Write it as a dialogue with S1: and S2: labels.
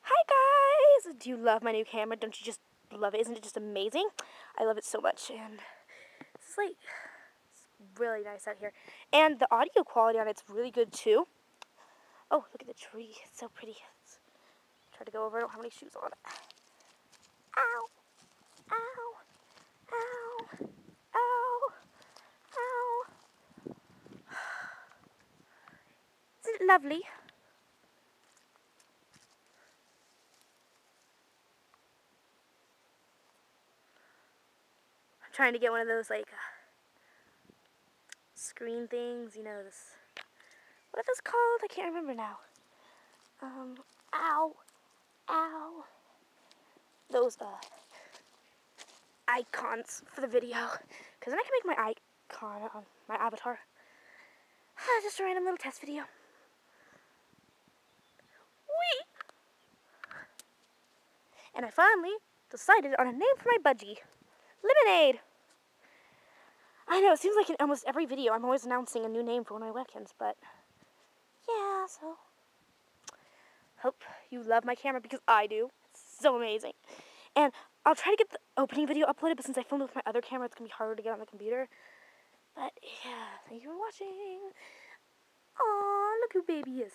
S1: Hi guys! Do you love my new camera? Don't you just love it? Isn't it just amazing? I love it so much, and it's really nice out here. And the audio quality on it's really good too. Oh, look at the tree. It's so pretty. Let's try to go over. I don't have any shoes on. Ow! Ow! Ow! Ow! Ow! Isn't it lovely? I'm trying to get one of those screen things, you know, this, what are those called? I can't remember now. Ow, ow, those, icons for the video, because then I can make my icon on my avatar. Just a random little test video. Whee! And I finally decided on a name for my budgie. Lemonade! I know, it seems like in almost every video I'm always announcing a new name for one of my webcams, but yeah, so hope you love my camera because I do. It's so amazing. And I'll try to get the opening video uploaded, but since I filmed it with my other camera, it's going to be harder to get on the computer. But yeah, thank you for watching. Aw, look who baby is.